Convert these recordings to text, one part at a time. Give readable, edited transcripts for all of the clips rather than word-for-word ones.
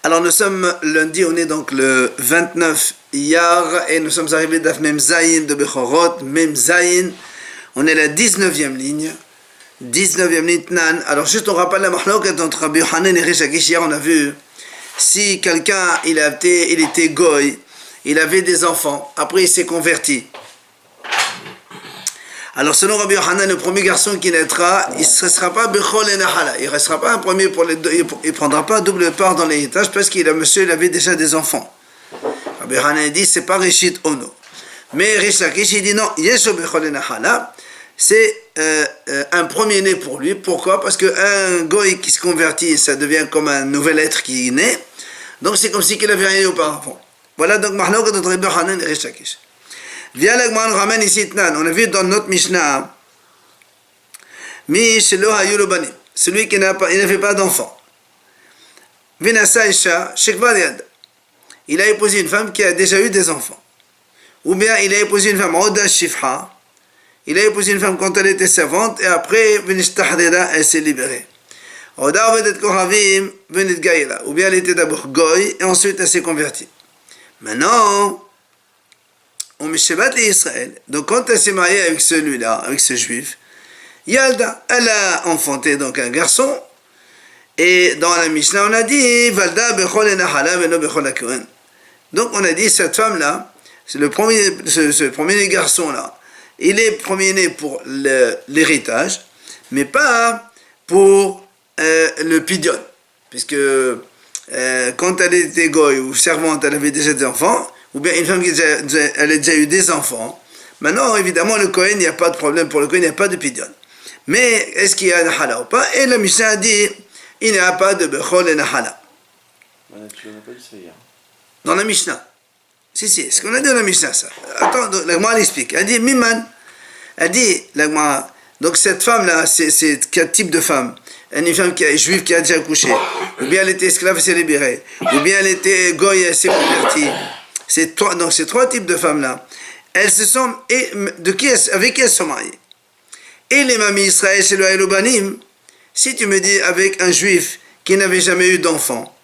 Alors nous sommes lundi, on est donc le 29 Iyar et nous sommes arrivés d'Af Mem Zayin de Bechorot, Mem Zayin. On est la 19e ligne. 19e ligne Tnan. Alors juste on rappelle la mahloket entre Rabbi Yochanan et Rish Lakish. Hier on a vu si quelqu'un il était goy, il avait des enfants, après il s'est converti. Alors selon Rabbi Yochanan, le premier garçon qui naîtra, il ne sera pas Bechol et Nahala. Il ne restera pas un premier pour les deux, il ne prendra pas double part dans l'héritage parce qu'il avait déjà des enfants. Rabbi Yochanan dit c'est pas Rishit Ono. Mais Rish Lakish il dit non, Yesho Bechol et Nahala, c'est un premier-né pour lui. Pourquoi? Parce qu'un goy qui se convertit, ça devient comme un nouvel être qui naît. Donc c'est comme si il n'avait rien auparavant. Voilà donc Mahlok de Rabbi Yochanan et Rish Lakish. Via l'agma, on ramène ici Tnan. On a vu dans notre Mishnah, Mi shelo hayu lo banim, celui qui n'avait pas d'enfant. Vinasa isha shekvar yad, il a épousé une femme qui a déjà eu des enfants. Ou bien il a épousé une femme oda shifha, il a épousé une femme quand elle était servante et après vinishtahdeda, elle s'est libérée. Oda ovedet kohavim venit gaïla, ou bien elle était d'abord goy et ensuite elle s'est convertie. Maintenant, on Mishebat Israël. Donc quand elle s'est mariée avec celui-là, avec ce juif, Yalda, elle a enfanté donc un garçon. Et dans la Mishnah, on a dit Valda bechol enahala veno bechol hakohen. Donc on a dit cette femme-là, c'est ce premier garçon-là, il est premier-né pour l'héritage, mais pas pour le pidion. Puisque quand elle était goy ou servante, elle avait déjà des enfants. Ou bien une femme qui a déjà eu des enfants. Maintenant, évidemment, le Kohen, il n'y a pas de problème pour le Kohen, il n'y a pas de pidion. Mais est-ce qu'il y a Nahala ou pas? Et la Mishnah dit, il n'y a pas de Bechol et Nahala. Tu n'en as pas dit ça hier. Dans la Mishnah. Si, c'est ce qu'on a dit dans la Mishnah, ça. Attends, la Gemara l'explique. Elle dit, Miman. Elle dit, la Gemara, donc cette femme-là, c'est quel type de femme? Une femme qui est juive qui a déjà accouché. Ou bien elle était esclave et s'est libérée. Ou bien elle était goy et elle s'est convertie. Donc ces trois types de femmes-là, elles se sont, avec qui elles sont mariées? Et les mamies Israël, chez le Haïlobanim, si tu me dis avec un juif qui n'avait jamais eu d'enfant,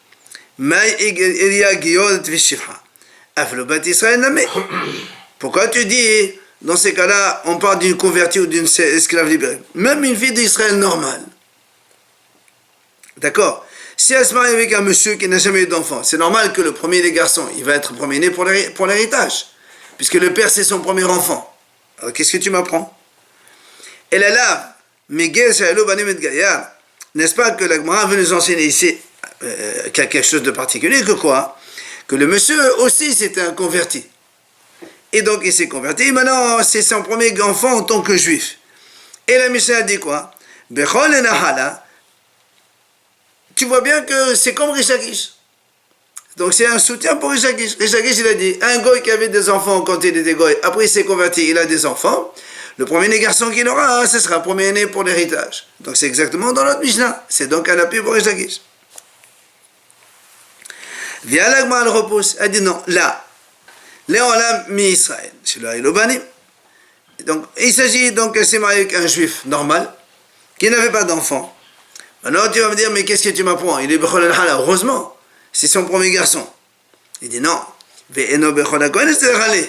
pourquoi tu dis, dans ces cas-là, on parle d'une convertie ou d'une esclave libérée? Même une fille d'Israël normale. D'accord? Si elle se marie avec un monsieur qui n'a jamais eu d'enfant, c'est normal que le premier des garçons, il va être premier-né pour l'héritage. Puisque le père, c'est son premier enfant. Alors, qu'est-ce que tu m'apprends? Et là, n'est-ce pas que la Gemara veut nous enseigner ici qu'il y a quelque chose de particulier, que quoi? Que le monsieur aussi, c'était un converti. Et donc, il s'est converti. Et maintenant, c'est son premier enfant en tant que juif. Et la Mishnah dit quoi? Bechol et Nahala. Tu vois bien que c'est comme Rish Lakish. Donc c'est un soutien pour Rish Lakish. Rish Lakish, il a dit, un goy qui avait des enfants quand il était goy, après il s'est converti, il a des enfants, le premier-né garçon qu'il aura, ce sera premier-né pour l'héritage. Donc c'est exactement dans notre Mishnah. C'est donc un appui pour Rish Lakish. Via l'agma, elle repousse. Elle dit non, là, Léolam mi-Israël, c'est le Haïlobanim. Donc il s'agit donc qu'elle s'est mariée avec un juif normal, qui n'avait pas d'enfant. Alors tu vas me dire, mais qu'est-ce que tu m'apprends? Il est Bechol el-Hala, heureusement, c'est son premier garçon. Il dit non, Ve'eno Bechol ha-Kohen es-Hala.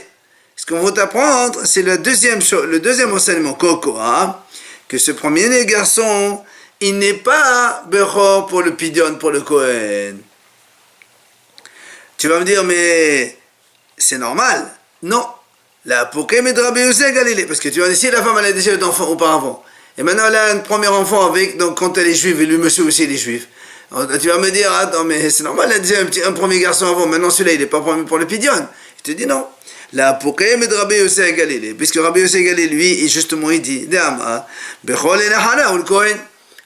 Ce qu'on va t'apprendre, c'est le deuxième enseignement, Koko, hein, que ce premier garçon, il n'est pas Bechol pour le Pidion, pour le Kohen. Tu vas me dire, mais c'est normal. Non. La Pokem et Rabbi Yossé Galilée, parce que tu vas dire, si la femme elle a déjà eu d'enfants auparavant, et maintenant elle a un premier enfant avec, donc quand elle est juive, et le monsieur aussi il est juif. Alors, tu vas me dire, attends, mais c'est normal, elle a déjà un premier garçon avant, maintenant celui-là il n'est pas premier pour le pidion. Je te dis non. La Pokem et Rabbi Yossé Galilée, puisque Rabbi Yossé Galilée, lui, justement, il dit, Bechol et Nahala ou le Kohen.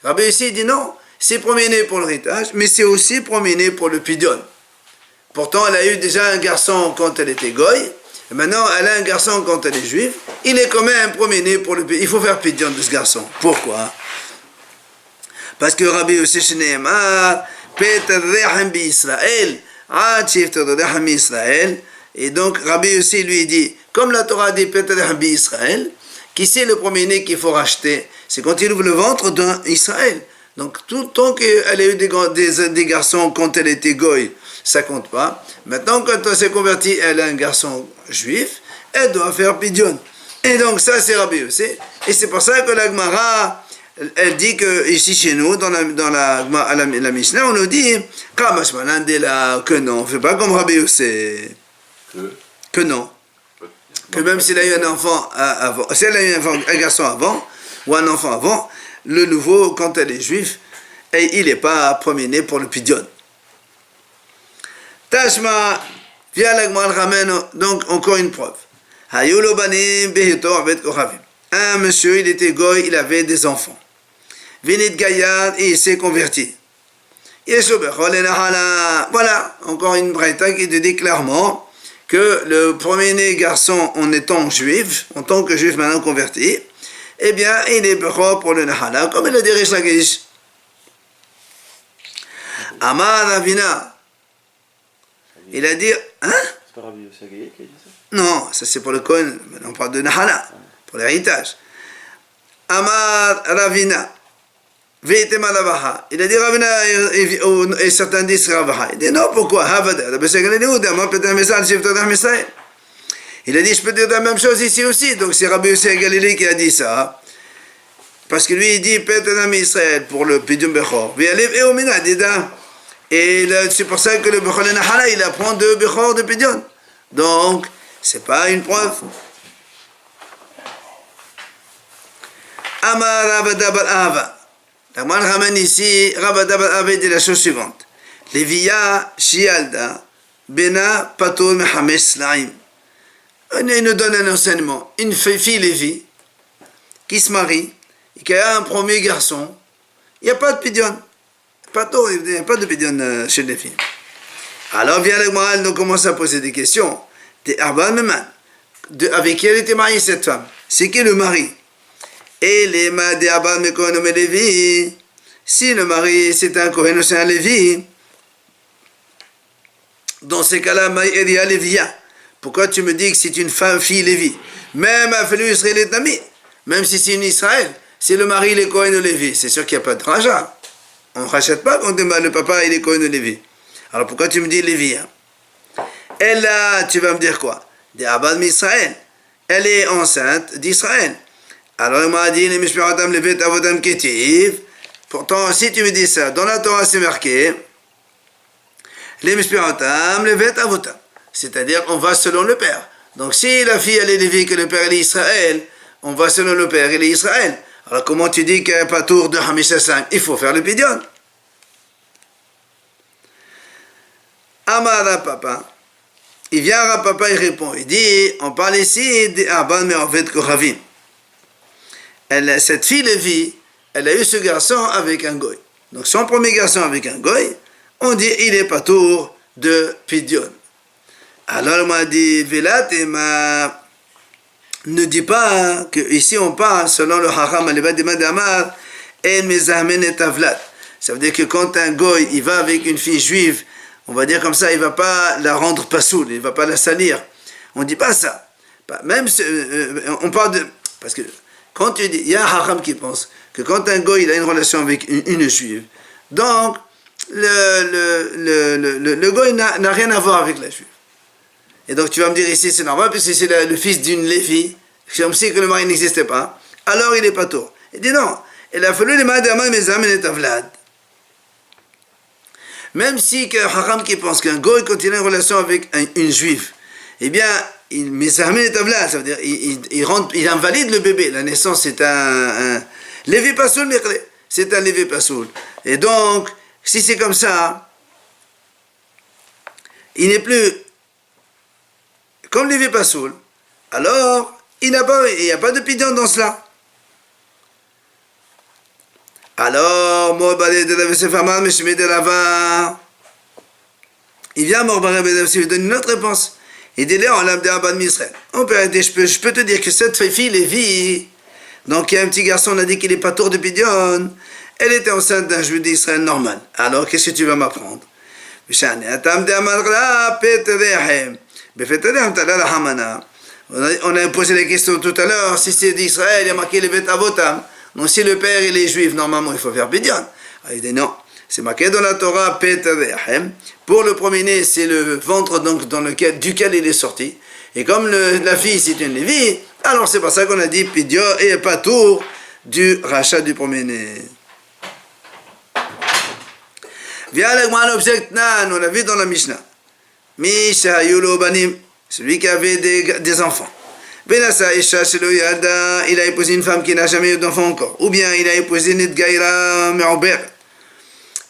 Rabbi Yossé dit non, c'est premier-né pour l'héritage, mais c'est aussi premier-né pour le pidion. Pourtant, elle a eu déjà un garçon quand elle était goy, et maintenant elle a un garçon quand elle est juive, il est quand même premier-né pour le pidion. Il faut faire pidion de ce garçon. Pourquoi? Parce que Rabbi Yossé Shneemar, Peter Rechem bi Israël, et donc Rabbi Yossé lui dit, comme la Torah dit Peter Rechem bi Israël, qui c'est le premier-né qu'il faut racheter? C'est quand il ouvre le ventre d'un Israël. Donc, tout tant qu'elle a eu des garçons quand elle était goy, ça compte pas. Maintenant, quand elle s'est convertie, elle a un garçon juif, elle doit faire pidyon. Et donc, ça, c'est Rabbi Yossi. Et c'est pour ça que la Gemara, elle dit que ici chez nous, dans la Mishnah, on nous dit que non, on ne fait pas comme Rabbi Yossi. Que non. Que même s'il a eu un enfant avant, si elle a eu un garçon avant, ou un enfant avant, le nouveau, quand elle est juif, et il n'est pas premier-né pour le pidyon. Tashma, via la Gemara ramène donc encore une preuve. Un monsieur, il était goy, il avait des enfants. Vinit Gayad, et il s'est converti. Voilà, encore une braïta qui te dit clairement que le premier-né garçon, en étant juif, en tant que juif maintenant converti, eh bien, il est bechor pour le Nahala, comme il a dit Rish Lakish. Amar Ravina, il a dit, hein? C'est pas Rabbi Yossi Agayé qui a dit ça? Non, ça c'est pour le Kohen, on parle de Nahala, pour l'héritage. Amar Ravina, Veite Malavaha, il a dit Ravina, et certains disent Ravaha. Il dit non, pourquoi? Il a dit, je peux dire la même chose ici aussi, donc c'est Rabbi Yossi Galilée qui a dit ça. Parce que lui, il dit, Petanam Israël, pour le Pidyon Bechor. Et c'est pour ça que le Bechor et Nahala, il apprend de Bechor de Pidyon. Donc, c'est pas une preuve. Amar Rabadabal Ava. La moine ramène ici, Rabadabal Ava dit la chose suivante. Leviya Shialda, Bena Patul Mehamesh Slaim. Il nous donne un enseignement. Une fille Lévi qui se marie et qui a un premier garçon, il n'y a pas de pidyon. Il n'y a pas de pidyon chez les filles. Alors vient le Gemara, on commence à poser des questions. Avec qui elle était mariée cette femme? C'est qui le mari? Et les ma de Abba Mekonom et Lévi. Si le mari c'est un Kohen ou c'est un Lévi, dans ces cas-là, il y a Lévia. Pourquoi tu me dis que c'est une fille Lévi? Même un fille israélite Nami, même si c'est une Israël, si le mari il est Kohen ou Lévi, c'est sûr qu'il n'y a pas de raja. On ne rachète pas quand le papa il est Kohen ou Lévi. Alors pourquoi tu me dis Lévi? Et là, tu vas me dire quoi? Des Abad d'Israël. Elle est enceinte d'Israël. Alors il m'a dit, les Mishpiratam Levet Avodam Ketiv. Pourtant, si tu me dis ça, dans la Torah c'est marqué, les Mishpiratam Levet Avodam. C'est-à-dire, on va selon le père. Donc, si la fille, elle est Lévi, que le père, elle est Israël, on va selon le père, elle est Israël. Alors, comment tu dis qu'il n'y a pas tour de Hamisha Sam? Il faut faire le pidyon. Amara Papa. Il vient à Papa, il répond. Il dit, on parle ici d'Abban Me'ovet Koravim. Cette fille Lévi, elle a eu ce garçon avec un goy. Donc, son premier garçon avec un goy, on dit, il est pas tour de pidyon. Alors il m'a dit, Velatema, ne dis pas que ici on parle selon le Haram al-Badima d'Amar, El Mezahmen et Avlat. Ça veut dire que quand un goy, il va avec une fille juive, on va dire comme ça, il ne va pas la rendre pasoul, il ne va pas la salir. On ne dit pas ça. Même on parle de... Parce que quand tu dis, il y a un Haram qui pense que quand un goy, il a une relation avec une juive, donc le goy n'a rien à voir avec la juive. Et donc tu vas me dire ici c'est normal puisque c'est le fils d'une Lévi, comme si que le mari n'existait pas, alors il est pas tôt. Il dit non, il a fallu les madama mezam et avlad. Même si que Haram qui pense qu'un goy quand il a une relation avec une juive, eh bien mezam et avlad, ça veut dire il invalide le bébé. La naissance c'est un Lévi pasoul mikle, c'est un Lévi pasoul. Et donc si c'est comme ça, il n'est plus comme Lévi pasoul, alors il n'y a pas de pidyon dans cela. Alors, il vient il donne une autre réponse. Il dit là, je peux te dire que cette fille Lévi, donc il y a un petit garçon, on a dit qu'il n'est pas tour de pidyon, elle était enceinte d'un juif d'Israël normal. Alors, qu'est-ce que tu vas m'apprendre? On a posé la question tout à l'heure, si c'est d'Israël, il y a marqué les Bet Avotam. Donc si le père il est juif, normalement il faut faire pidyon. Il dit non. C'est marqué dans la Torah, pour le premier-né, c'est le ventre donc, duquel il est sorti. Et comme la fille, c'est une Lévi, alors c'est pour ça qu'on a dit Pidio et Patour du rachat du premier-né. Viens l'Agman objecte, on l'a vu dans la Mishnah. Misha Yulo Banim, celui qui avait des enfants. Benasa Isha Shelo Yada, il a épousé une femme qui n'a jamais eu d'enfant encore. Ou bien il a épousé Nidgaïra Me'ober.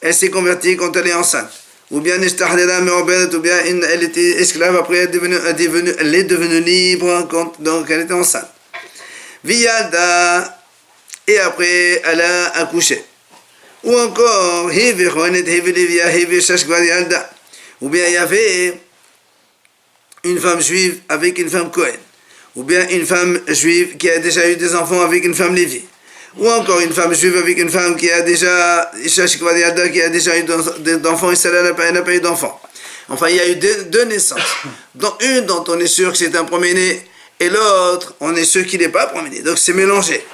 Elle s'est convertie quand elle est enceinte. Ou bien Nishtahdela Me'ober, ou bien elle était esclave, après elle est devenue libre donc elle était enceinte. Viyada, et après elle a accouché. Ou encore, ou bien il y avait une femme juive avec une femme Cohen. Ou bien une femme juive qui a déjà eu des enfants avec une femme Lévi. Ou encore une femme juive avec une femme qui a déjà eu d'enfants et celle-là n'a pas eu d'enfants. Enfin, il y a eu deux naissances. Dans une dont on est sûr que c'est un premier-né, et l'autre, on est sûr qu'il n'est pas premier-né. Donc c'est mélangé.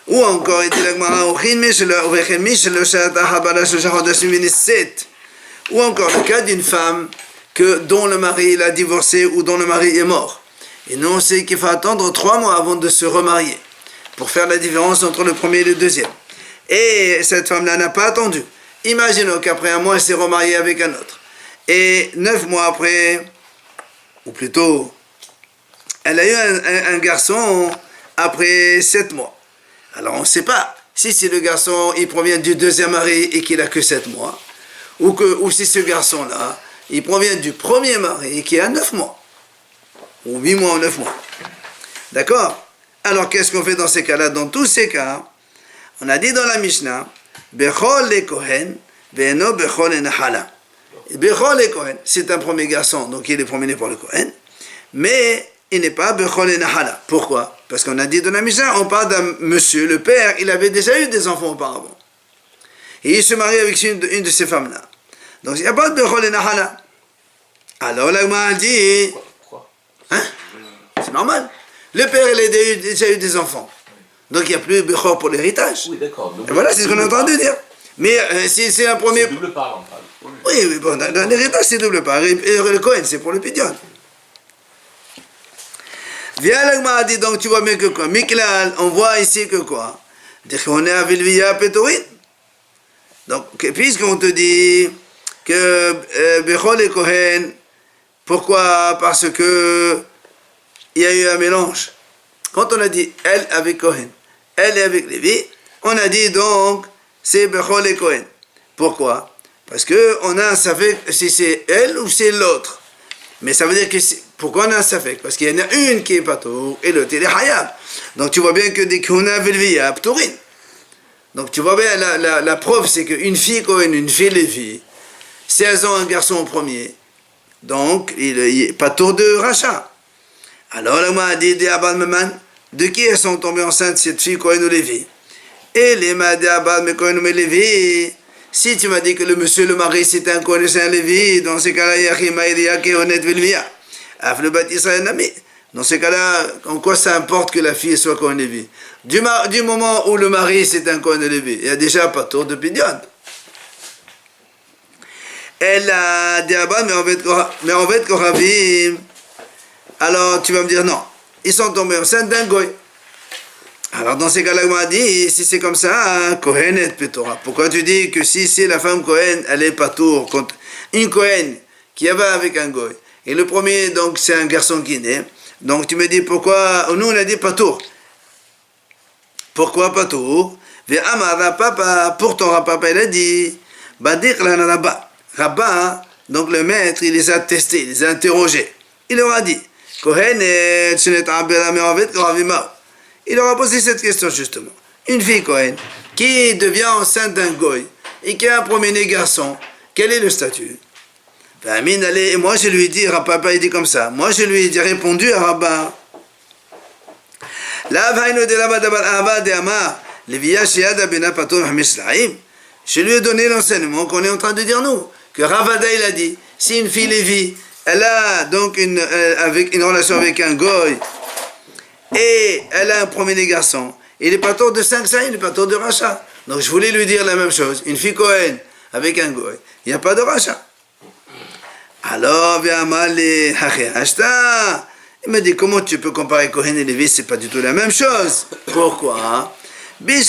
Ou encore, il dit ou encore le cas d'une femme dont le mari l'a divorcé ou dont le mari est mort. Et nous on sait qu'il faut attendre 3 mois avant de se remarier pour faire la différence entre le premier et le deuxième. Et cette femme-là n'a pas attendu. Imaginons qu'après 1 mois elle s'est remariée avec un autre. Et 9 mois après, ou plutôt, elle a eu un garçon après 7 mois. Alors on ne sait pas si le garçon il provient du deuxième mari et qu'il a que 7 mois, ou si ce garçon-là il provient du premier mari qui a 9 mois, ou 8 mois ou 9 mois. D'accord? Alors qu'est-ce qu'on fait dans ces cas-là? Dans tous ces cas, on a dit dans la Mishnah, Bechol le Kohen, Ve'eno Bechol le Nahala. Bechol le Kohen, c'est un premier garçon, donc il est premier pour le Kohen, mais il n'est pas Bechol le Nahala. Pourquoi? Parce qu'on a dit dans la Mishnah, on parle d'un monsieur, le père, il avait déjà eu des enfants auparavant. Et il se marie avec une de ces femmes-là. Donc il n'y a pas de Bechol le Nahala. Alors l'Agma dit, Pourquoi? Hein? C'est normal. Le père, il a déjà eu des enfants. Donc il n'y a plus Bechor pour l'héritage. Oui, d'accord. Et voilà, c'est ce qu'on a entendu dire. Mais si c'est un premier... C'est double part, en fait. Oui, bon, dans l'héritage, c'est double part. Et le Cohen, c'est pour le Pidion. Viens l'Agma dit, donc tu vois bien que quoi? Miklal, on voit ici que quoi? On est à Vilvia Pétorin. Donc, puisqu'on te dit que Bechor et Cohen, pourquoi? Parce que il y a eu un mélange. Quand on a dit elle avec Cohen, elle est avec Lévi, on a dit donc c'est Bechol et Cohen. Pourquoi? Parce qu'on a un safek si c'est elle ou c'est l'autre. Mais ça veut dire que pourquoi on a un safek? Parce qu'il y en a une qui est patour et l'autre il est hayab. Donc tu vois bien que dès qu'on a Vilvia Ptourin. Donc tu vois bien la preuve c'est qu'une fille Cohen, une fille Lévi, si elles ont un garçon au premier, donc il est patour de rachat. Alors là, moi, dit de qui elles sont tombées enceintes, cette fille Cohen ou Lévi? Et les Madé Abad, mais Cohen ou Lévi, si tu m'as dit que le monsieur, le mari, c'est un Cohen et c'est un Lévi, dans ces cas-là, Yachima Elia qui est honnête Vilvia. Afle Bat Israël Nami. Dans ces cas-là, en quoi ça importe que la fille soit Cohen Lévi? Du moment où le mari, c'est un Cohen Lévi, il y a déjà pas tour de Pidion. Elle a dit Abad, mais en fait, Koravim. Alors tu vas me dire non, ils sont tombés enceintes d'un goy. Alors dans ces cas-là, on m'a dit, si c'est comme ça, Kohen et Petora. Pourquoi tu dis que si c'est la femme Kohen, elle est patour contre une Kohen qui avait avec un goy, et le premier donc c'est un garçon qui naît, donc tu me dis pourquoi, nous on a dit patour. Pourquoi patour? Pourtant Papa il a dit, Badir la Rabba. Rabba, donc le maître, il les a testés, il les a interrogés. Il leur a dit, il leur a posé cette question justement. Une fille Cohen qui devient enceinte d'un goy et qui a un premier-né garçon, quel est le statut? Et moi je lui ai dit, Papa il dit comme ça, moi je lui ai répondu à Rabba. Je lui ai donné l'enseignement qu'on est en train de dire nous, que Ravada il a dit, si une fille Lévi, elle a donc une relation avec un goy et elle a un premier garçon. Il n'est pas tort de 5 ça, il n'est pas tort de rachat. Donc je voulais lui dire la même chose. Une fille Cohen avec un goy, il n'y a pas de rachat. Alors, vient Mali, il m'a dit, comment tu peux comparer Cohen et Lévi, c'est pas du tout la même chose. Pourquoi? Il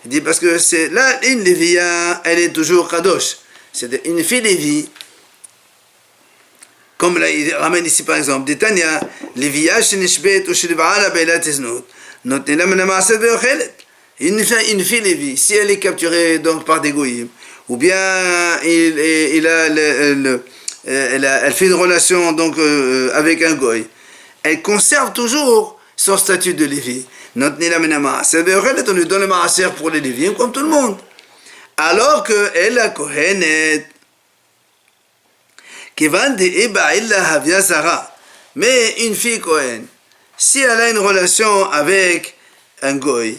dit, parce que c'est là, une Lévia, elle est toujours Kadosh. C'est une fille Lévi. Comme là, il ramène ici par exemple, des Tanya, Lévia, Shenishbet, ou Shilibala, Beilat Iznut, Notnila Menamaset Beochelet. Une fille Lévi, si elle est capturée donc par des goïms, ou bien elle fait une relation donc avec un goy, elle conserve toujours son statut de Lévi. Notnila Menamaset Beochelet, on lui donne le maaser pour les Léviens comme tout le monde. Alors que elle a Kohenet, mais une fille Cohen, si elle a une relation avec un goy,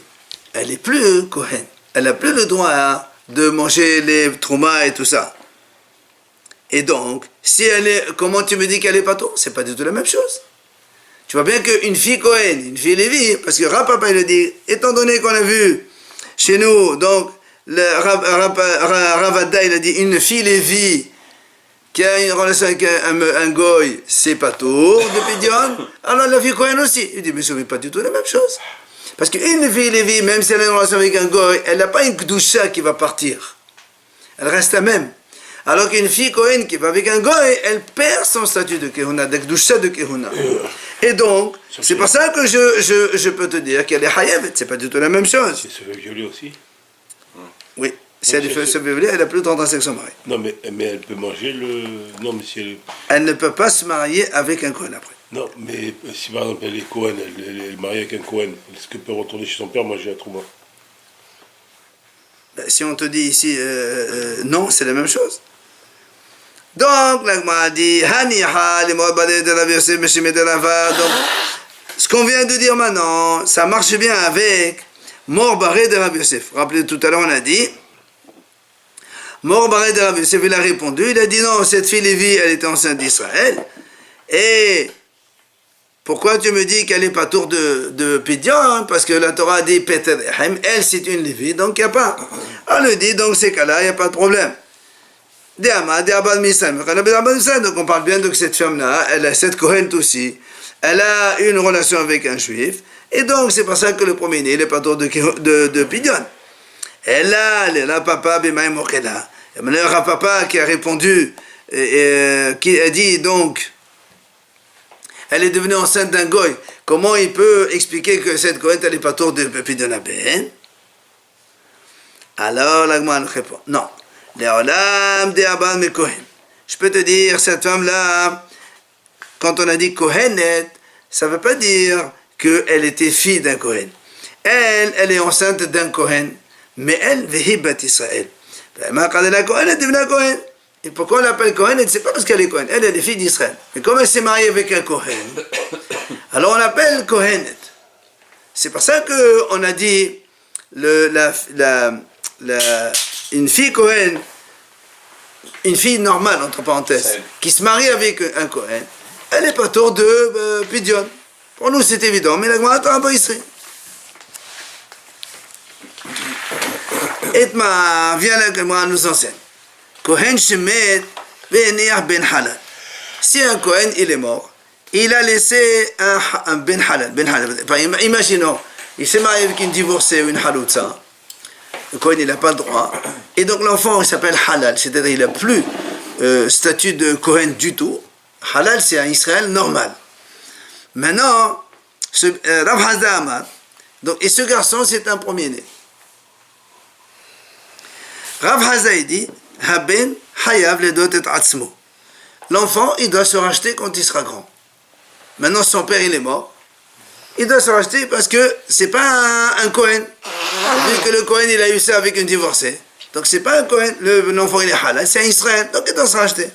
elle est plus Cohen. Elle n'a plus le droit de manger les troumas et tout ça. Et donc, si elle est, comment tu me dis qu'elle est pas tôt? C'est pas du tout la même chose. Tu vois bien qu'une fille Cohen, une fille Lévi, parce que Rav Papa il a dit, étant donné qu'on a vu chez nous, donc le Ravada il a dit une fille Lévi qui a une relation avec un goy, c'est pas tour de Pidion, alors la fille Cohen aussi. Il dit, mais ce n'est pas du tout la même chose. Parce qu'une fille Lévi, même si elle a une relation avec un goy, elle n'a pas une Kdusha qui va partir. Elle reste la même. Alors qu'une fille Cohen qui va avec un goy, elle perd son statut de Kehuna, de Kdusha de Kehuna. Et donc, c'est pour ça que je peux te dire qu'elle est Hayevet, c'est pas du tout la même chose. C'est se fait violer aussi. Oui. Si elle fait se violer, elle n'a plus le droit d'entrer avec son mari. Non, mais elle peut manger le... Non, mais si elle... Elle ne peut pas se marier avec un Cohen après. Non, mais si par exemple elle est Cohen, elle est mariée avec un Cohen, est-ce qu'elle peut retourner chez son père manger un trauma? Si on te dit ici non, c'est la même chose. Donc, l'Agma dit, donc, ce qu'on vient de dire maintenant, ça marche bien avec Mor Baré de Rabbi Yosef. Rappelez, tout à l'heure, on a dit, Mor Baré de Rabbi Yosef, il a répondu, il a dit non, cette fille Lévi, elle était enceinte d'Israël, et pourquoi tu me dis qu'elle est pas tour de Pidion? Parce que la Torah dit Peterhem, elle c'est une Lévi, donc il n'y a pas. On le dit, donc ces cas-là, il n'y a pas de problème. Donc on parle bien de cette femme-là, elle a cette Kohen aussi, elle a une relation avec un juif, et donc c'est pour ça que le premier-né, il n'est pas tour de Pidion. Et là, le papa, le papa qui a répondu, qui a dit donc, elle est devenue enceinte d'un goy. Comment il peut expliquer que cette goyette, elle n'est pas tour de Pidion Ben? Alors, l'Agma nous répond, non. Je peux te dire, cette femme-là, quand on a dit Kohenet, ça ne veut pas dire qu'elle était fille d'un Kohen. Elle est enceinte d'un Kohen, mais elle, Vehibat Israël. Quand elle est Kohen, elle est devenue Kohen. Et pourquoi on l'appelle Kohen? C'est pas parce qu'elle est Kohen, elle est fille d'Israël. Mais comme elle s'est mariée avec un Kohen, alors on l'appelle Kohenet. C'est pour ça qu'on a dit une fille Kohen, une fille normale, entre parenthèses, qui se marie avec un Kohen, elle n'est pas tour de Pidion. Pour nous, c'est évident, mais la Gemara attend un peu ici. Etma, vient la Gemara nous enseigne. Kohen shemet ve'eniach ben halal. Si un Kohen, il est mort, il a laissé un ben halal. Imaginons, il s'est marié avec une divorcée ou une haloutza. Le Kohen, il n'a pas le droit. Et donc l'enfant, il s'appelle halal, c'est-à-dire il n'a plus statut de Kohen du tout. Halal, c'est un Israël normal. Maintenant, Rav Hazda Amar, donc, et ce garçon, c'est un premier-né. Rav Hazda, il dit, Haben hayav ledot et atzmo. L'enfant, il doit se racheter quand il sera grand. Maintenant, son père, il est mort. Il doit se racheter parce que c'est pas un Kohen. Vu que le Kohen, il a eu ça avec une divorcée. Donc, c'est pas un Kohen. L'enfant, il est halal, c'est un Israël. Donc, il doit se racheter.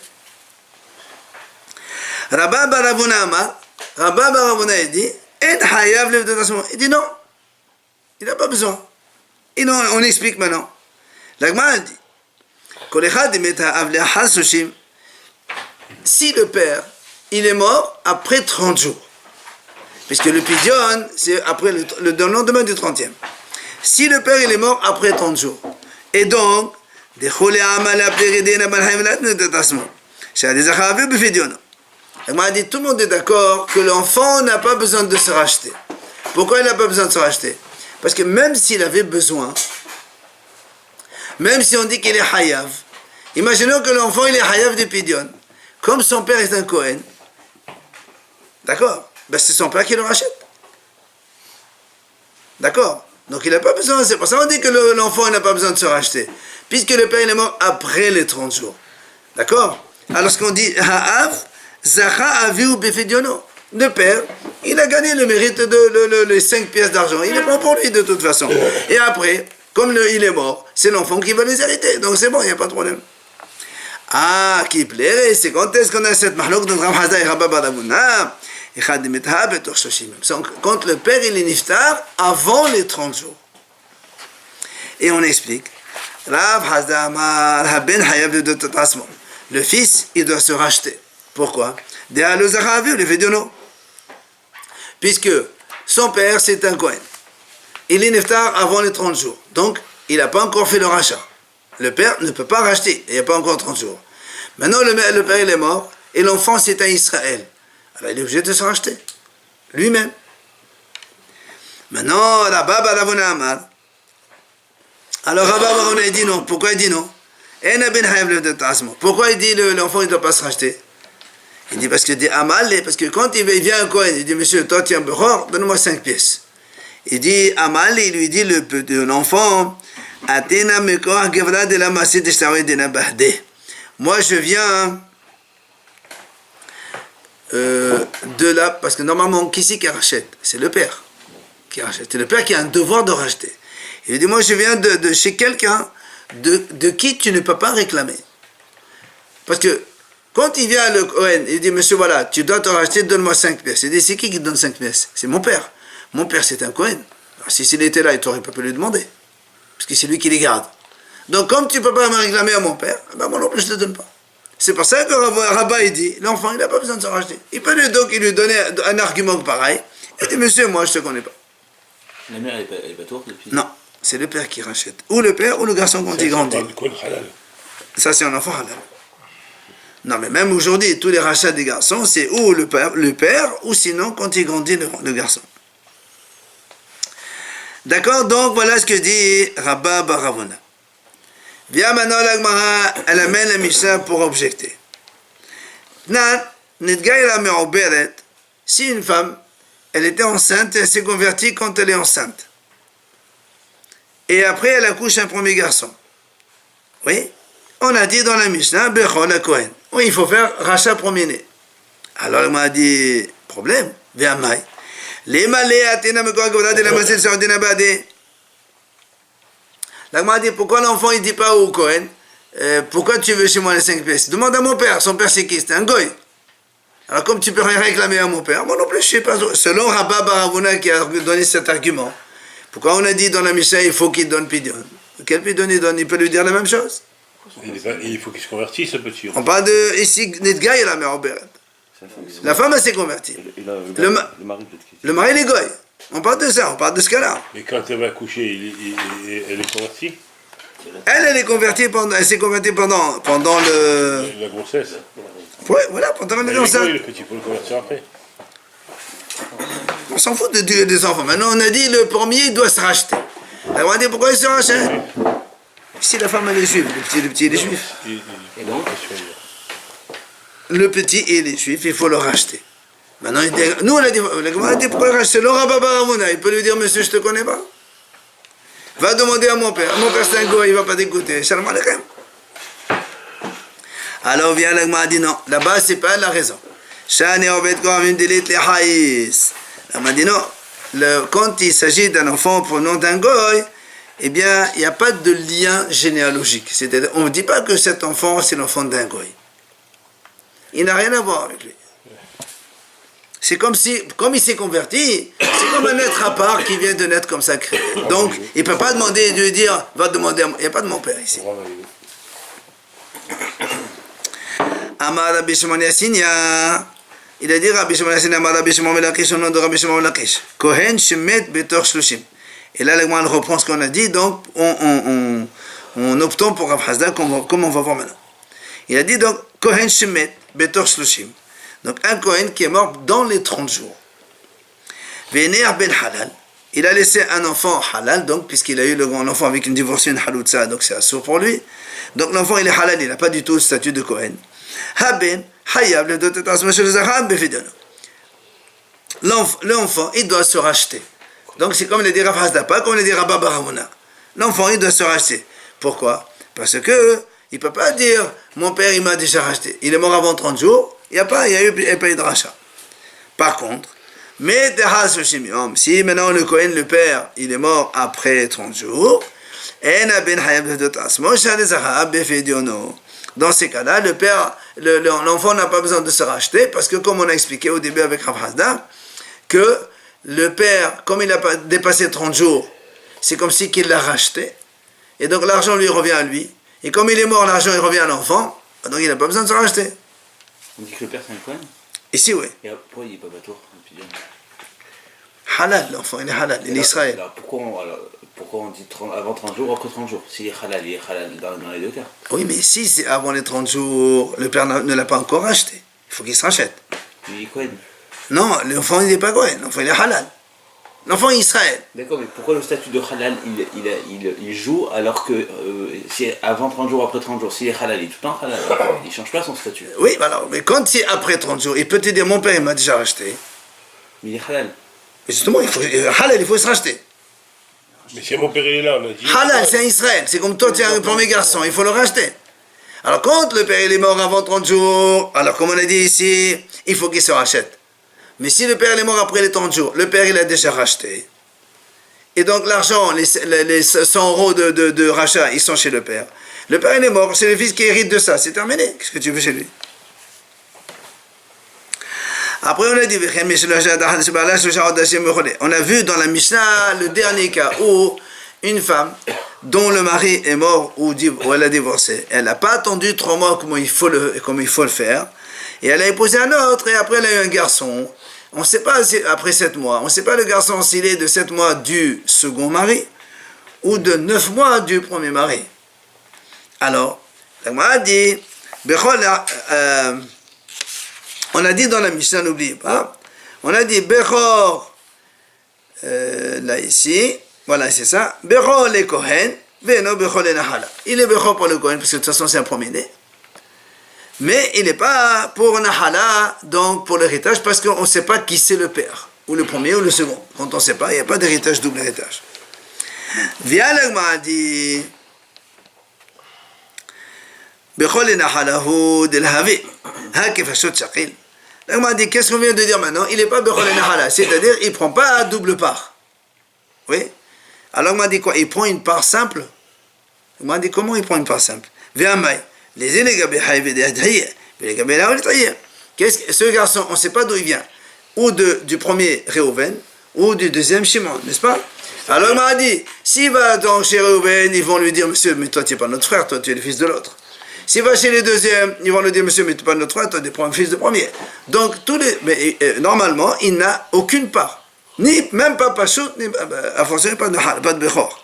Rabba Baravuna Amar, Rabba Baravuna, il dit, il dit non, il n'a pas besoin. Et non, on explique maintenant. L'Agma dit, si le père, il est mort après 30 jours, puisque le Pidion, c'est après le lendemain du 30e. si le père il est mort après 30 jours. Et donc, il m'a dit, tout le monde est d'accord que l'enfant n'a pas besoin de se racheter. Pourquoi il n'a pas besoin de se racheter? Parce que même s'il avait besoin, même si on dit qu'il est hayav, imaginons que l'enfant il est hayav de Pidion. Comme son père est un Kohen, d'accord? Ben c'est son père qui le rachète. D'accord? Donc il n'a pas besoin, c'est pour ça qu'on dit que l'enfant n'a pas besoin de se racheter. Puisque le père il est mort après les 30 jours. D'accord? Alors ce qu'on dit, ha'av, zacha aviu befediono. Le père, il a gagné le mérite de les 5 pièces d'argent. Il est bon pour lui de toute façon. Et après, comme il est mort, c'est l'enfant qui va les hériter. Donc c'est bon, il n'y a pas de problème. Ah, qui plairait, c'est quand est-ce qu'on a cette mahlouk de Rav Hazda et Rabba Baravuna? Quand le père il est niftar avant les 30 jours. Et on explique. Rav Hazda Amar Haben Hayav de Tatasmo. Le fils, il doit se racheter. Pourquoi? Puisque son père c'est un Kohen. Il est niftar avant les 30 jours. Donc, il n'a pas encore fait le rachat. Le père ne peut pas racheter. Il n'y a pas encore 30 jours. Maintenant, le père il est mort et l'enfant c'est un Israël. Alors, il est obligé de se racheter. Lui-même. Maintenant, Rabba Baravuna Amar. Alors, Rabba Baravuna dit non. Pourquoi il dit non? Pourquoi il dit l'enfant il ne doit pas se racheter? Il dit parce que quand il vient un Kohen, il dit monsieur, toi tu es un Bechor, donne-moi 5 pièces. Il dit Amal, il lui dit l'enfant, moi je viens de là, parce que normalement, qui c'est qui rachète? C'est le père qui rachète. C'est le père qui a un devoir de racheter. Il dit moi je viens de chez quelqu'un de qui tu ne peux pas réclamer. Parce que quand il vient le Kohen, il dit monsieur voilà, tu dois te racheter, donne-moi 5 pièces. Il dit c'est qui donne 5 pièces? C'est mon père. Mon père c'est un Kohen. Alors, si s'il était là, il t'aurait pas pu lui demander. Parce que c'est lui qui les garde. Donc comme tu ne peux pas me réclamer à mon père, ben moi non plus je ne te donne pas. C'est pour ça que Rabba il dit, l'enfant il n'a pas besoin de se racheter. Il peut lui donner un argument pareil. Il dit monsieur moi je ne te connais pas. La mère elle est pas tour depuis. Non, c'est le père qui rachète. Ou le père ou le garçon quand il grandit. Ça c'est un enfant halal. Non, mais même aujourd'hui, tous les rachats des garçons, c'est ou le père, ou sinon, quand il grandit, le garçon. D'accord? Donc, voilà ce que dit Rabba Baravuna. Viens maintenant, la Gemara, elle amène la Mishnah pour objecter. Si une femme, elle était enceinte, elle s'est convertie quand elle est enceinte. Et après, elle accouche un premier garçon. Oui? On a dit dans la Mishnah, Bechol la Kohen. Oui, il faut faire rachat premier-né. Alors, il m'a dit, problème, Véamai. La m'a dit, pourquoi l'enfant il ne dit pas au Kohen, pourquoi tu veux chez moi les 5 pièces? Demande à mon père, son père c'est qui? C'est un goy. Alors comme tu peux rien réclamer à mon père, moi non plus je ne sais pas. Selon Rabba Baravuna qui a donné cet argument, pourquoi on a dit dans la Mishnah, il faut qu'il donne Pidion? Quel Pidion il donne? Il peut lui dire la même chose? Il faut qu'il se convertisse, ce petit. On parle de ici, Nidga et la mère Oberet. La femme, elle s'est convertie. Le mari, il est goy. On parle de ça, on parle de ce cas-là. Mais quand elle va accoucher, elle est convertie? Elle est convertie elle s'est convertie pendant la grossesse. Oui, voilà, pendant la grossesse. Le petit peut le convertir après. On s'en fout des enfants. Maintenant, on a dit le premier, il doit se racheter. Alors, on a dit pourquoi il se rachète? Si la femme, elle est juive, le petit, il est juif. Et donc le petit, il est juif, il faut le racheter. Maintenant, nous, on a dit pourquoi il racheter? Le Rabba Baravuna, il peut lui dire, monsieur, je ne te connais pas. Va demander à mon père. Mon père, c'est un goy, il ne va pas t'écouter. Shalom aleichem. Alors, vient l'agma dit non. Là-bas, ce n'est pas la raison. Shani obed kohavim dilit le haïs. Elle m'a dit non. Quand il s'agit d'un enfant pour le nom d'un goy, eh bien, il n'y a pas de lien généalogique. C'est-à-dire, on ne dit pas que cet enfant, c'est l'enfant d'un goy. Il n'a rien à voir avec lui. C'est comme il s'est converti, c'est comme un être à part qui vient de naître comme ça. Donc, il ne peut pas demander de lui dire, va demander à moi. Il n'y a pas de mon père ici. Amar Rabbi Shimon Yassinia. Il a dit Rabbi Shimon Yassinia, Amar Rabbi Shimon Melakish, au nom de Rabbi Shimon Melakish. Kohen Shemet Betor Shlushim. Et là, l'Agma reprend ce qu'on a dit, donc on optons pour Rav Hasda, comme on va voir maintenant. Il a dit donc, Kohen Shemet, Betor Shloshim. Donc un Kohen qui est mort dans les 30 jours. Vener ben Halal. Il a laissé un enfant halal, donc, puisqu'il a eu un enfant avec une divorcée, une haloutza, donc c'est assourd pour lui. Donc l'enfant, il est halal, il n'a pas du tout le statut de Kohen. Haben, hayab, l'enfant, il doit se racheter. Donc c'est comme le dit Rav Hasda, pas comme le dit Rabba Baramona. L'enfant, il doit se racheter. Pourquoi? Parce que il ne peut pas dire, mon père, il m'a déjà racheté. Il est mort avant 30 jours, il n'y a pas eu de rachat. Par contre, mais si maintenant le Kohen, le père, il est mort après 30 jours, dans ces cas-là, le père, l'enfant n'a pas besoin de se racheter, parce que comme on a expliqué au début avec Rav Hasda, que le père, comme il n'a pas dépassé 30 jours, c'est comme si qu'il l'a racheté, et donc l'argent lui revient à lui, et comme il est mort, l'argent il revient à l'enfant, donc il n'a pas besoin de se racheter. On dit que le père c'est un Kohen. Ici, oui. Et pourquoi il n'est pas batour? Halal, l'enfant, il est halal, il est Israël. Alors pourquoi on dit avant 30 jours, après 30 jours? S'il est halal, il est halal dans les deux cas. Oui, mais si c'est avant les 30 jours, le père ne l'a pas encore racheté. Il faut qu'il se rachète. Il est Kohen. Non, l'enfant il n'est pas Kohen, l'enfant il est halal. L'enfant est Israël. D'accord, mais pourquoi le statut de halal il joue alors que c'est avant 30 jours, après 30 jours? S'il est halal, il est tout le temps halal. Il ne change pas son statut. Oui, alors, mais quand c'est après 30 jours, il peut te dire mon père il m'a déjà racheté. Mais il est halal. Mais justement, halal, il faut se racheter. Mais si mon père il est là, on a dit. Halal, c'est un Israël. C'est comme toi, tu es un premier garçon, il faut le racheter. Alors, quand le père il est mort avant 30 jours, alors comme on a dit ici, il faut qu'il se rachète. Mais si le père il est mort après les 30 jours, le père il a déjà racheté. Et donc l'argent, les 100 euros de rachat, ils sont chez le père. Le père il est mort, c'est le fils qui hérite de ça, c'est terminé. Qu'est-ce que tu veux chez lui? Après on a dit, on a vu dans la Mishnah le dernier cas où une femme dont le mari est mort ou elle a divorcé, elle n'a pas attendu 3 mois comme il faut le faire, et elle a épousé un autre, et après elle a eu un garçon. On ne sait pas après 7 mois, on ne sait pas le garçon s'il est de 7 mois du second mari ou de 9 mois du premier mari. Alors, on a dit dans la Mishnah, n'oubliez pas, on a dit Bechor, là ici, voilà c'est ça, Bechor le Kohen, Veno Bechor le Nahala. Il est Bechor pour le Kohen, parce que de toute façon c'est un premier-né. Mais il n'est pas pour Nahala, donc pour l'héritage, parce qu'on ne sait pas qui c'est le père, ou le premier ou le second. Quand on ne sait pas, il n'y a pas d'héritage, double héritage. Via l'Agma dit Bechol Nahalahu delhavi, hakefashot shakil. L'Agma dit qu'est-ce qu'on vient de dire maintenant? Il n'est pas Bechol Nahala, c'est-à-dire il ne prend pas double part. Oui? Alors l'Agma dit quoi? Il prend une part simple. L'Agma dit comment il prend une part simple? Via Maï. Ce garçon, on ne sait pas d'où il vient, ou du premier Réhouven, ou du deuxième Shimon, n'est-ce pas? Alors il m'a dit, s'il va donc chez Réhouven, ils vont lui dire, monsieur, mais toi tu n'es pas notre frère, toi tu es le fils de l'autre. S'il va chez les deuxièmes, ils vont lui dire, monsieur, mais tu n'es pas notre frère, toi tu es le fils de premier. Donc normalement, il n'a aucune part, même pas Pachout, ni à forcer pas de Bechor.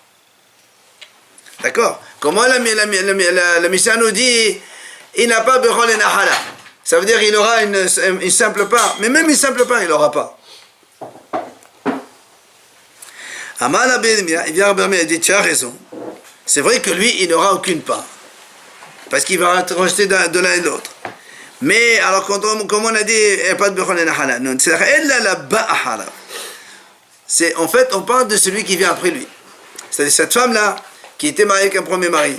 D'accord? Comment la Mishnah nous dit, il n'a pas Bechol et Nahala. Ça veut dire qu'il aura une simple part. Mais même une simple part, il n'aura pas. Amal Ben il vient à dit, tu as raison. C'est vrai que lui, il n'aura aucune part. Parce qu'il va rejeter de l'un et de l'autre. Mais, alors, comme on a dit, il n'y a pas de Bechol et Nahala. C'est en fait, on parle de celui qui vient après lui. C'est-à-dire cette femme-là, qui était mariée avec un premier mari.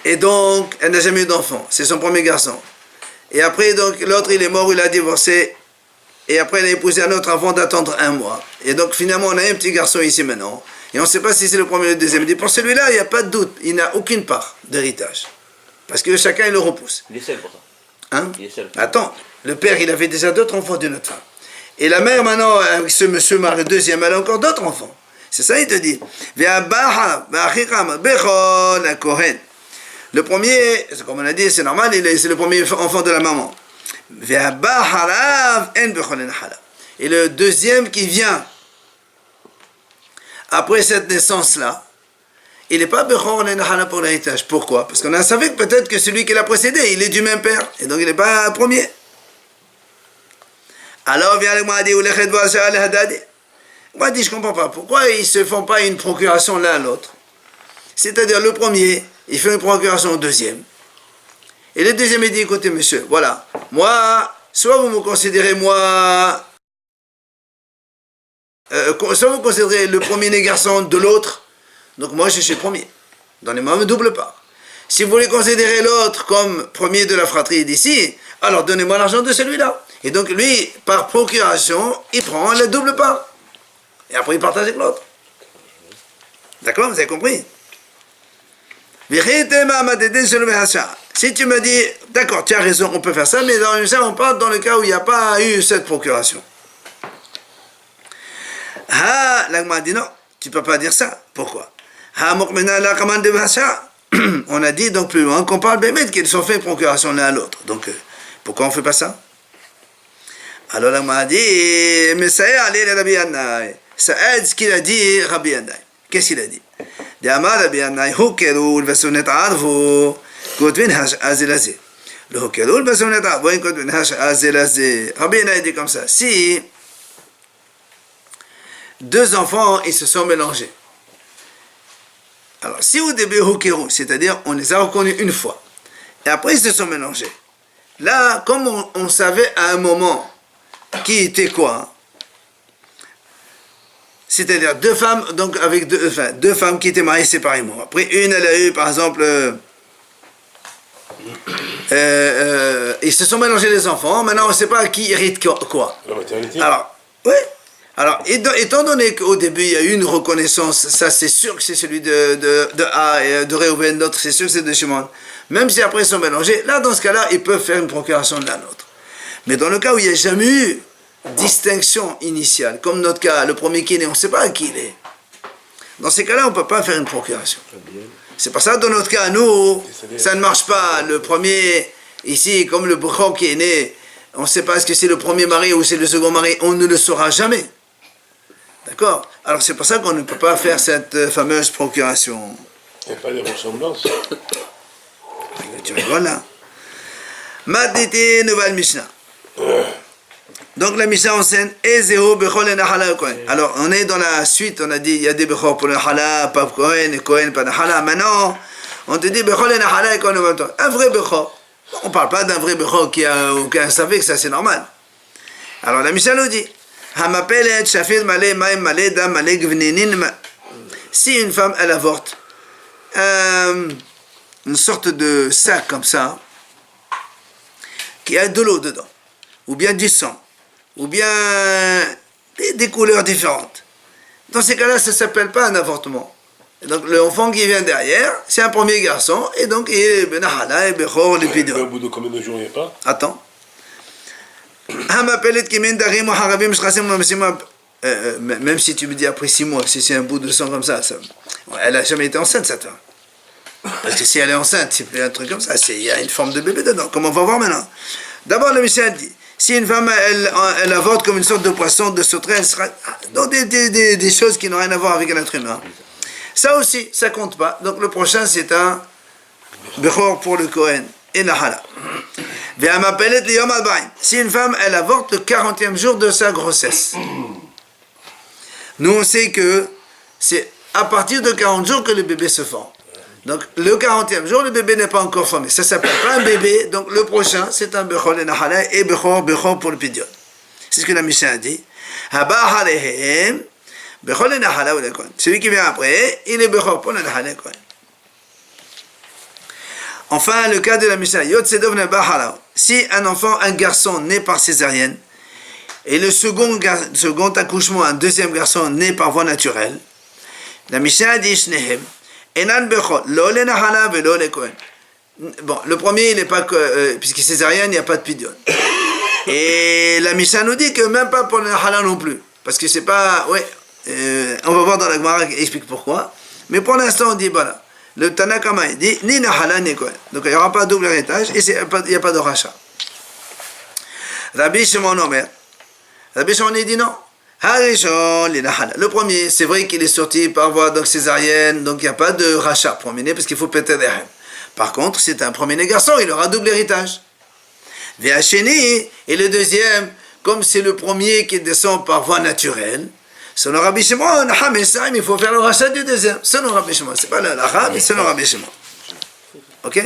Et donc, elle n'a jamais eu d'enfant. C'est son premier garçon. Et après, donc, l'autre, il est mort, il a divorcé. Et après, elle a épousé un autre avant d'attendre 1 mois. Et donc, finalement, on a un petit garçon ici maintenant. Et on ne sait pas si c'est le premier ou le deuxième. Il dit, pour celui-là, il n'y a pas de doute. Il n'a aucune part d'héritage. Parce que chacun, il le repousse. Il est seul pour ça. Hein? Il est seul. Attends, le père, il avait déjà d'autres enfants d'une autre femme. Et la mère, maintenant, avec ce monsieur mari deuxième, elle a encore d'autres enfants. C'est ça, il te dit. Le premier, comme on a dit, c'est normal, c'est le premier enfant de la maman. Et le deuxième qui vient après cette naissance-là, il n'est pas Bechor le Nahala pour l'héritage. Pourquoi? Parce qu'on a savait que peut-être que celui qui l'a précédé, il est du même père, et donc il n'est pas premier. Alors vient le Mahdi ou le Khedwa Shah al-Hadadi. Moi, je ne comprends pas. Pourquoi ils ne se font pas une procuration l'un à l'autre? C'est-à-dire, le premier, il fait une procuration au deuxième. Et le deuxième, il dit, écoutez, monsieur, voilà, moi, soit vous me considérez, soit vous considérez le premier né garçon de l'autre, donc moi, je suis premier. Donnez-moi une double part. Si vous voulez considérer l'autre comme premier de la fratrie d'ici, alors donnez-moi l'argent de celui-là. Et donc, lui, par procuration, il prend la double part. Et après, il partage avec l'autre. D'accord? Vous avez compris? Si tu me dis, d'accord, tu as raison, on peut faire ça, mais dans ça, on parle dans le cas où il n'y a pas eu cette procuration. L'agma dit non, tu ne peux pas dire ça. Pourquoi? On a dit donc plus loin qu'on parle bémet qu'ils sont fait procuration l'un à l'autre. Donc, pourquoi on ne fait pas ça? Alors l'agma dit, mais ça est, Rabbi Yannai. Ça aide ce qu'il a dit, Rabbi Yannai. Qu'est-ce qu'il a dit? דאמר רבי ינאי הוקלו ולבסונת ערבו כותבין השעה זה לזה. לא הוקלו ולבסונת ערבו אין כותבין השעה זה לזה. Rabbi Yannai dit comme ça. Si deux enfants, ils se sont mélangés. Alors, si au début hokeru, c'est-à-dire on les a reconnus une fois, et après ils se sont mélangés. Là, comme on savait à un moment qui était quoi, c'est-à-dire deux femmes, donc avec deux femmes qui étaient mariées séparément. Après, une, elle a eu, par exemple, ils se sont mélangés les enfants. Maintenant, on ne sait pas qui hérite quoi. La maternité. Alors, oui. Alors, étant donné qu'au début, il y a eu une reconnaissance, ça c'est sûr que c'est celui de A et de Réhouven, l'autre c'est sûr que c'est de Shimon. Même si après ils sont mélangés, là, dans ce cas-là, ils peuvent faire une procuration de l'un à l'autre. Mais dans le cas où il n'y a jamais eu distinction initiale, comme notre cas, le premier qui est né, on ne sait pas à qui il est. Dans ces cas-là, on ne peut pas faire une procuration. C'est pour ça que dans notre cas, nous, ça ne marche pas. Le premier, ici, comme le Bechor qui est né, on ne sait pas est-ce que c'est le premier mari ou c'est le second mari, on ne le saura jamais. D'accord? Alors c'est pour ça qu'on ne peut pas faire cette fameuse procuration. Il n'y a pas de ressemblance. Tu vois là. Maditi nouvelle Mishnah. Donc la Mishnah enseigne Ezeo Bechol et Nahala Kohen. Alors on est dans la suite, on a dit il y a des Bechor pour le Nahala, pas Kohen et Kohen pas Nahala. Maintenant on te dit Bechol et Nahala et Kohen. Un vrai Bechor. On ne parle pas d'un vrai Bechor qui a aucun savait que ça c'est normal. Alors la Mishnah nous dit Hamapelet Shafir Malé Maïm Malé Dam Malé Gvninin. Si une femme elle avorte une sorte de sac comme ça qui a de l'eau dedans, ou bien du sang, ou bien des couleurs différentes. Dans ces cas-là, ça ne s'appelle pas un avortement. Et donc l'enfant qui vient derrière, c'est un premier garçon, et donc il est Benahala et Bechor le Pidon. Au bout de combien de jours il n'y a pas? Attends. Même si tu me dis après 6 mois, si c'est un bout de sang comme ça, elle n'a jamais été enceinte cette femme. Parce que si elle est enceinte, c'est un truc comme ça, il y a une forme de bébé dedans, comme on va voir maintenant. D'abord, le Mishnah dit, si une femme, elle avorte comme une sorte de poisson, de sauterelle, elle sera dans des choses qui n'ont rien à voir avec un être humain. Ça aussi, ça compte pas. Donc le prochain, c'est un Bechor pour le Kohen et Nahala. Si une femme, elle avorte le 40e jour de sa grossesse. Nous, on sait que c'est à partir de 40 jours que le bébé se forme. Donc, le 40e jour, le bébé n'est pas encore formé. Ça ne s'appelle pas un bébé. Donc, le prochain, c'est un Bechor et Nahala et Bechor pour le Pidyon. C'est ce que la Mishnah a dit. Bechor et Nahala ou le Kohen. Celui qui vient après, il est Bechor pour le Nahala et Kohen. Enfin, le cas de la Mishnah. Si un enfant, un garçon né par césarienne, et le second accouchement, un deuxième garçon né par voie naturelle, la Mishnah dit Shnehem. Bon, le premier, il n'est pas puisque césarienne, il n'y a pas de pidyon. Et la Mishnah nous dit que même pas pour le Nahala non plus. Parce que c'est pas. Ouais, on va voir dans la Gemara qui explique pourquoi. Mais pour l'instant, on dit voilà. Le Tanakama il dit ni Nahala ni Kohen. Donc il n'y aura pas de double héritage et il n'y a pas de rachat. Rabbi Shimon Omer. Rabbi Shimon il dit non. Le premier, c'est vrai qu'il est sorti par voie donc césarienne, donc il n'y a pas de rachat premier-né parce qu'il faut péter des rêves. Par contre, c'est un premier-né garçon, il aura double héritage. Et le deuxième, comme c'est le premier qui descend par voie naturelle, selon Rabbi Shimon, il faut faire le rachat du deuxième. Selon Rabbi Shimon, c'est pas la halakha, mais selon Rabbi Shimon. Ok?